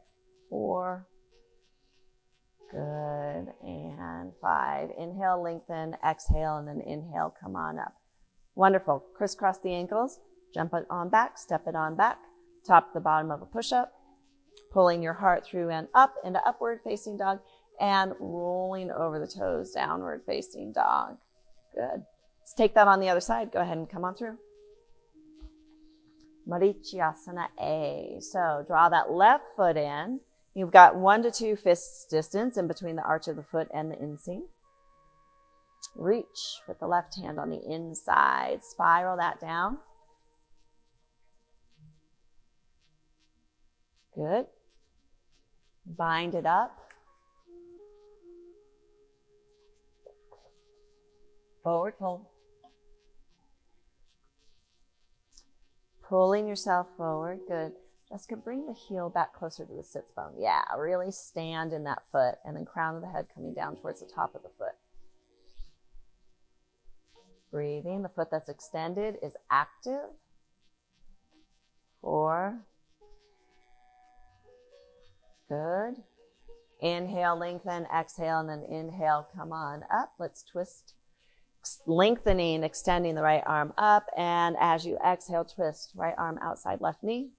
4. Good. And 5. Inhale, lengthen, exhale, and then inhale, come on up. Wonderful. Crisscross the ankles, jump it on back, step it on back, top to the bottom of a push-up, pulling your heart through and up into upward facing dog, and rolling over the toes, downward facing dog. Good. Let's take that on the other side. Go ahead and come on through. Marichyasana A. So draw that left foot in. You've got 1 to 2 fists distance in between the arch of the foot and the inseam. Reach with the left hand on the inside. Spiral that down. Good. Bind it up. Forward fold. Pulling yourself forward. Good. Jessica, bring the heel back closer to the sits bone. Yeah, really stand in that foot, and then crown of the head coming down towards the top of the foot. Breathing. The foot that's extended is active. 4. Good. Inhale, lengthen, exhale, and then inhale, come on up. Let's twist. Lengthening, extending the right arm up, and as you exhale, twist. Right arm outside left knee.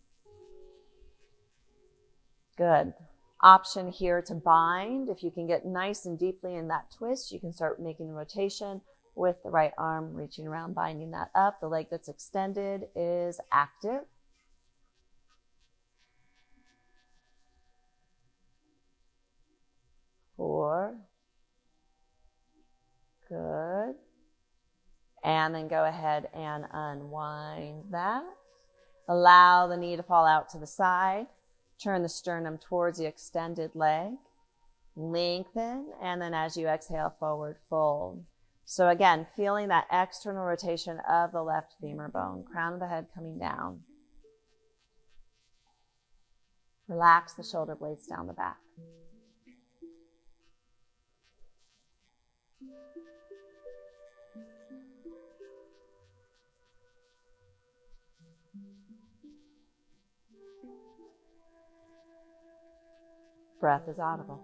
Good. Option here to bind. If you can get nice and deeply in that twist, you can start making a rotation with the right arm, reaching around, binding that up. The leg that's extended is active. 4. Good. And then go ahead and unwind that. Allow the knee to fall out to the side. Turn the sternum towards the extended leg. Lengthen, and then as you exhale, forward fold. So again, feeling that external rotation of the left femur bone, crown of the head coming down. Relax the shoulder blades down the back. Breath is audible.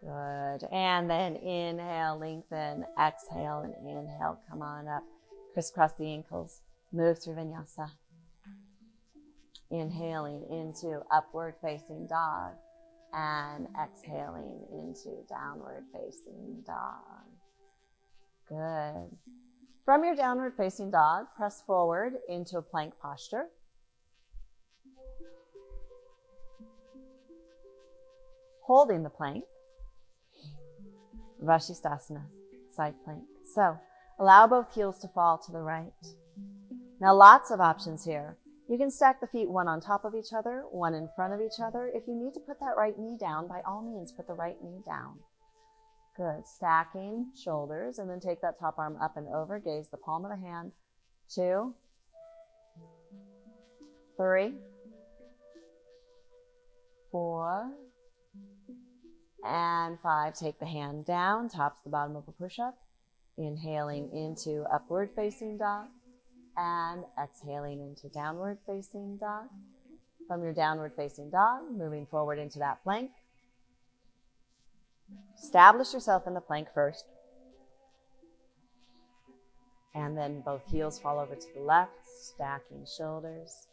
Good. And then inhale, lengthen, exhale, and inhale. Come on up. Crisscross the ankles. Move through vinyasa. Inhaling into upward facing dog and exhaling into downward facing dog. Good. From your downward facing dog, press forward into a plank posture. Holding the plank. Padahastasana, side plank. So, allow both heels to fall to the right. Now, lots of options here. You can stack the feet one on top of each other, one in front of each other. If you need to put that right knee down, by all means, put the right knee down. Good. Stacking shoulders, and then take that top arm up and over. Gaze the palm of the hand. 2, 3, 4, and 5. Take the hand down, tops the bottom of a push-up. Inhaling into upward facing dog and exhaling into downward facing dog. From your downward facing dog, moving forward into that plank. Establish yourself in the plank first. And then both heels fall over to the left, stacking shoulders.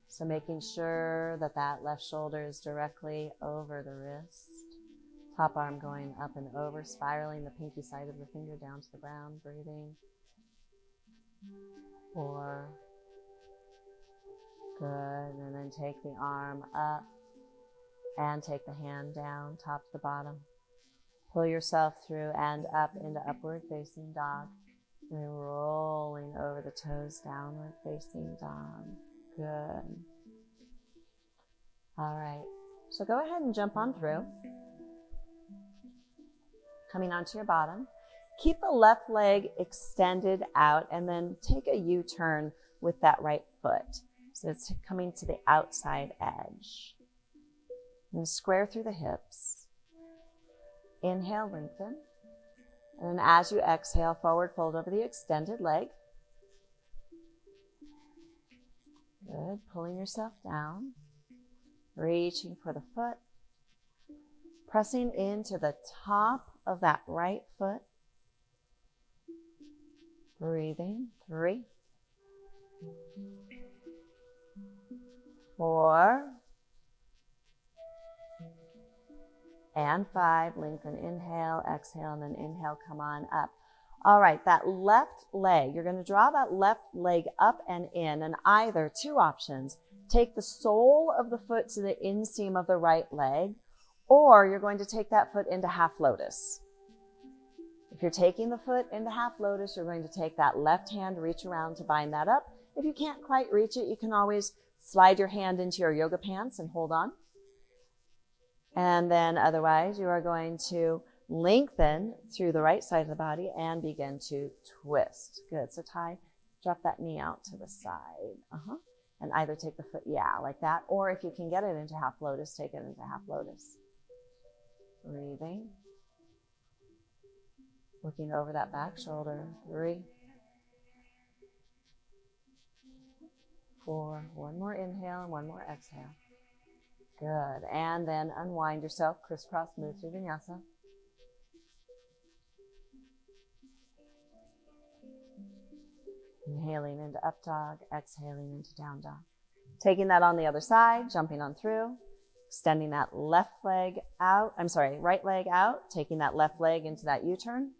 So making sure that that left shoulder is directly over the wrist. Top arm going up and over, spiraling the pinky side of the finger down to the ground, breathing. 4. Good. And then take the arm up and take the hand down, top to the bottom. Pull yourself through and up into upward facing dog. And then rolling over the toes, downward facing dog. Good. All right. So go ahead and jump on through. Coming onto your bottom. Keep the left leg extended out and then take a U-turn with that right foot. So it's coming to the outside edge. And square through the hips. Inhale, lengthen. And then as you exhale, forward fold over the extended leg. Good. Pulling yourself down. Reaching for the foot. Pressing into the top of that right foot. Breathing. 3, 4, and 5. Lengthen, inhale, exhale, and then inhale, come on up. All right, that left leg, you're going to draw that left leg up and in, and either 2 options. Take the sole of the foot to the inseam of the right leg, or you're going to take that foot into half lotus. If you're taking the foot into half lotus, you're going to take that left hand, reach around to bind that up. If you can't quite reach it, you can always slide your hand into your yoga pants and hold on. And then otherwise, you are going to lengthen through the right side of the body and begin to twist. Good. So drop that knee out to the side. And either take the foot, like that. Or if you can get it into half lotus, take it into half lotus. Breathing. Looking over that back shoulder. 3, 4. One more inhale and one more exhale. Good. And then unwind yourself. Crisscross, move through vinyasa. Inhaling into up dog, exhaling into down dog. Taking that on the other side, jumping on through, extending that right leg out, taking that left leg into that U-turn.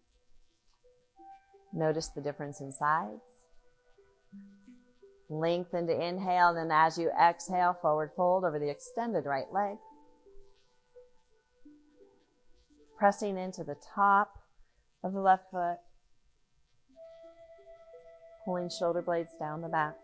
Notice the difference in sides. Lengthen to inhale, then as you exhale, forward fold over the extended right leg. Pressing into the top of the left foot. Pulling shoulder blades down the back.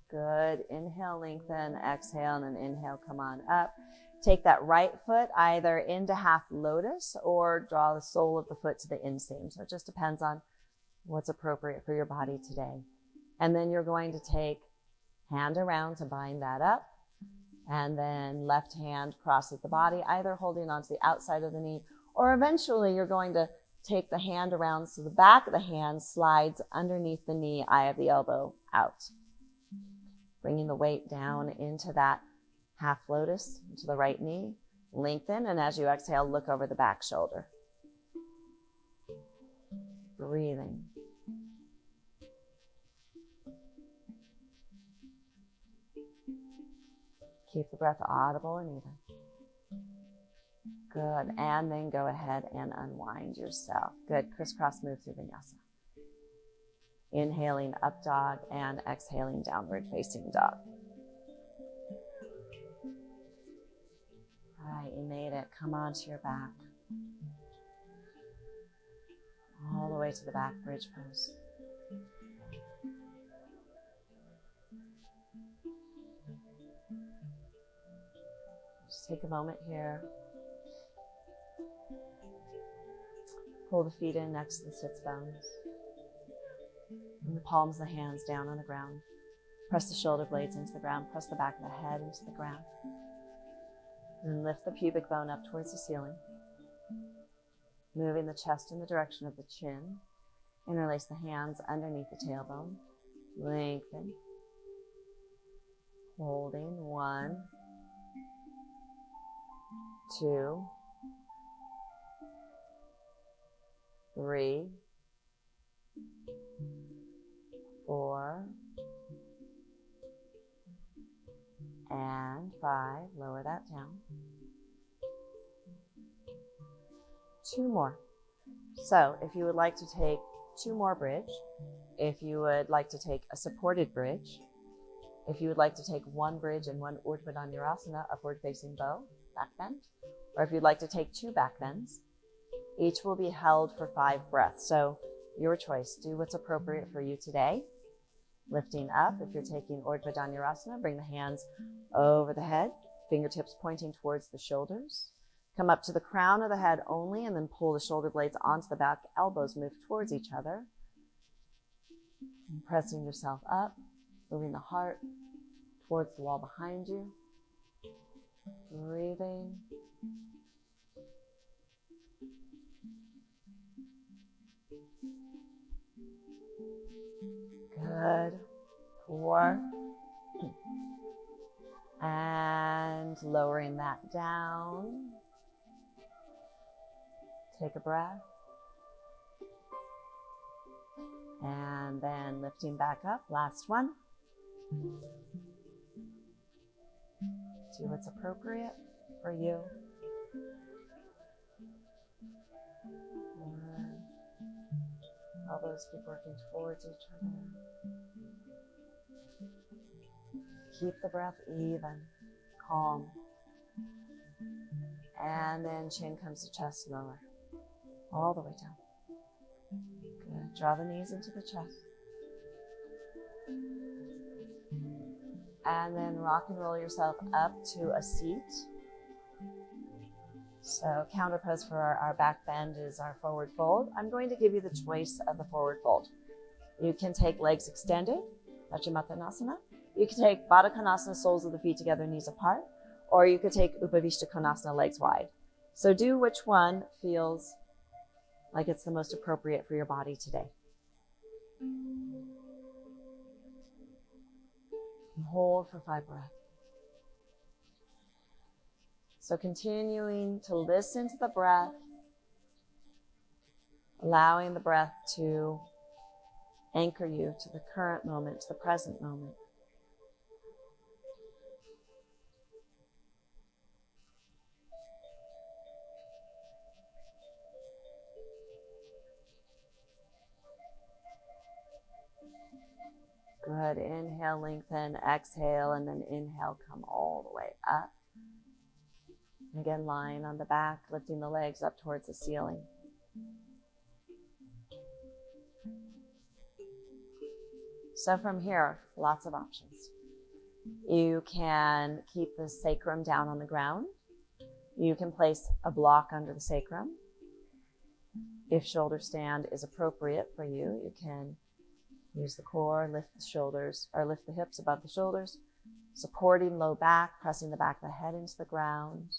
Good. Inhale, lengthen. Exhale, and then inhale, come on up. Take that right foot either into half lotus or draw the sole of the foot to the inseam. So it just depends on what's appropriate for your body today. And then you're going to take hand around to bind that up. And then left hand crosses the body, either holding onto the outside of the knee, or eventually you're going to take the hand around so the back of the hand slides underneath the knee, eye of the elbow out. Bringing the weight down into that half lotus, into the right knee. Lengthen, and as you exhale, look over the back shoulder. Breathing. Keep the breath audible and even. Good. And then go ahead and unwind yourself. Good. Crisscross move through vinyasa. Inhaling up dog and exhaling downward facing dog. All right, you made it. Come onto your back. All the way to the back bridge pose. Just take a moment here. Pull the feet in next to the sits bones. And the palms of the hands down on the ground. Press the shoulder blades into the ground. Press the back of the head into the ground. And lift the pubic bone up towards the ceiling. Moving the chest in the direction of the chin. Interlace the hands underneath the tailbone. Lengthen. Holding. 1, 2, 3, 4, and 5. Lower that down. 2 more. So if you would like to take 2 more bridge, if you would like to take a supported bridge, if you would like to take 1 bridge and 1 Ardha Matsyendrasana, upward facing bow, back bend, or if you'd like to take 2 back bends, each will be held for 5 breaths. So your choice. Do what's appropriate for you today. Lifting up. If you're taking Ardha Matsyendrasana, bring the hands over the head, fingertips pointing towards the shoulders. Come up to the crown of the head only, and then pull the shoulder blades onto the back. Elbows move towards each other. And pressing yourself up, moving the heart towards the wall behind you. Breathing. Good. 4. And lowering that down. Take a breath. And then lifting back up. Last one. Do what's appropriate for you. Elbows keep working towards each other. Keep the breath even, calm. And then chin comes to chest lower, all the way down. Good. Draw the knees into the chest. And then rock and roll yourself up to a seat. So counter pose for our back bend is our forward fold. I'm going to give you the choice of the forward fold. You can take legs extended, Paschimottanasana. You can take Baddha Konasana, soles of the feet together, knees apart, or you could take Upavishta Konasana, legs wide. So do which one feels like it's the most appropriate for your body today. And hold for 5 breaths. So continuing to listen to the breath, allowing the breath to anchor you to the current moment, to the present moment. Good. Inhale, lengthen. Exhale, and then inhale, come all the way up. And again, lying on the back, lifting the legs up towards the ceiling. So from here, lots of options. You can keep the sacrum down on the ground. You can place a block under the sacrum. If shoulder stand is appropriate for you, you can use the core, lift the shoulders, or lift the hips above the shoulders, supporting low back, pressing the back of the head into the ground.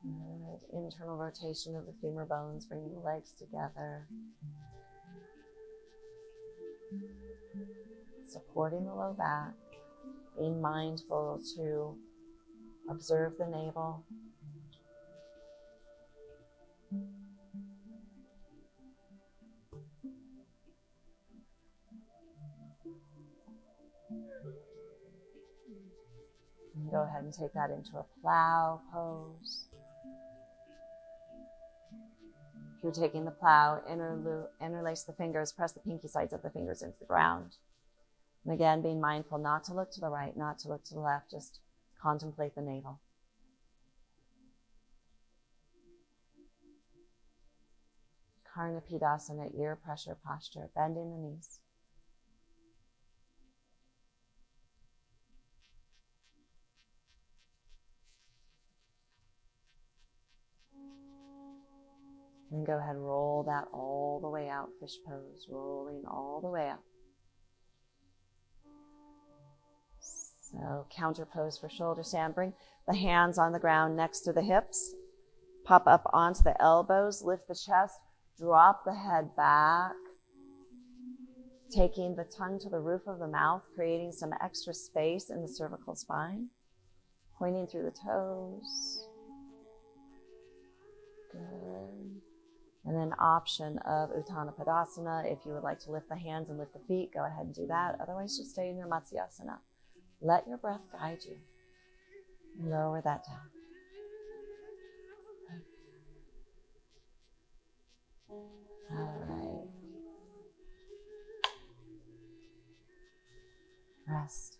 Good. Internal rotation of the femur bones, bringing the legs together. Supporting the low back, being mindful to observe the navel. And go ahead and take that into a plow pose. If you're taking the plow, interlace the fingers, press the pinky sides of the fingers into the ground. And again, being mindful not to look to the right, not to look to the left, just contemplate the navel. Padahastasana, ear pressure posture, bending the knees. And go ahead and roll that all the way out, fish pose, rolling all the way out. So counter pose for shoulder stand. Bring the hands on the ground next to the hips. Pop up onto the elbows, lift the chest, drop the head back. Taking the tongue to the roof of the mouth, creating some extra space in the cervical spine. Pointing through the toes. Good. And then option of Padahastasana. If you would like to lift the hands and lift the feet, go ahead and do that. Otherwise, just stay in your Matsyendrasana. Let your breath guide you. Lower that down. All right. Rest.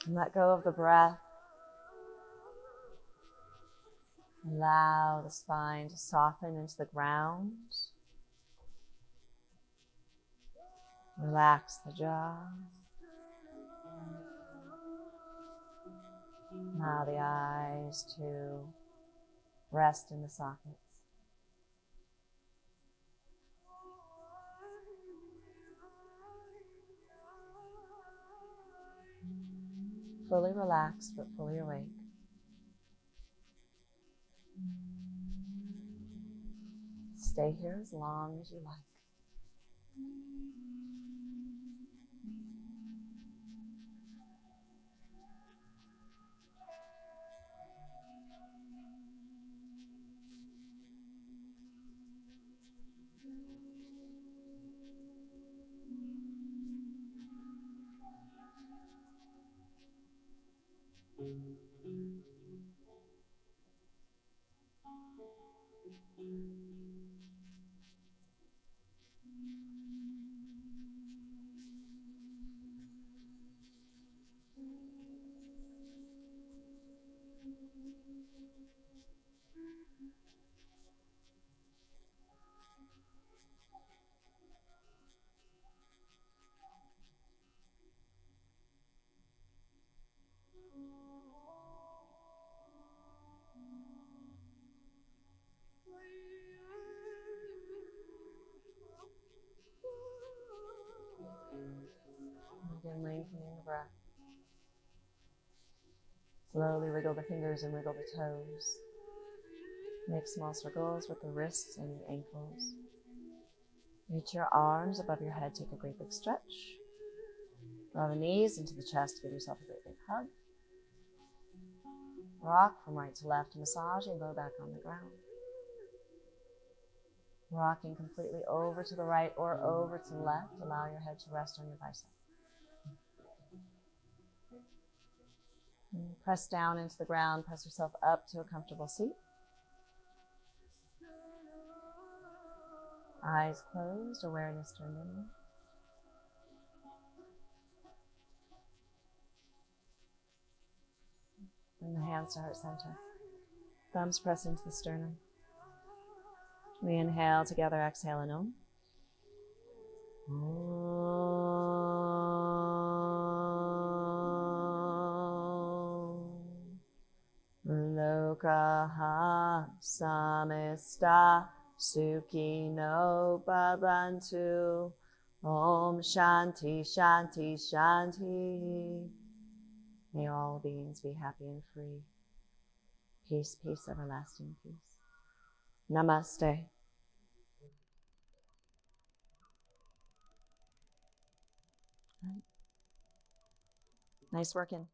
And let go of the breath. Allow the spine to soften into the ground. Relax the jaw. Allow the eyes to rest in the sockets. Fully relaxed, but fully awake. Stay here as long as you like. Again, lengthening the breath. Slowly wiggle the fingers and wiggle the toes. Make small circles with the wrists and the ankles. Reach your arms above your head. Take a great big stretch. Draw the knees into the chest. Give yourself a great big hug. Rock from right to left, massaging low back on the ground. Rocking completely over to the right or over to the left. Allow your head to rest on your bicep. And press down into the ground, press yourself up to a comfortable seat. Eyes closed, awareness turned inward. Bring the hands to heart center. Thumbs press into the sternum. We inhale together, exhale and Om. Lokaha samista sukhino bhavantu. Om shanti shanti shanti. May all beings be happy and free. Peace, peace, everlasting peace. Namaste. Nice working.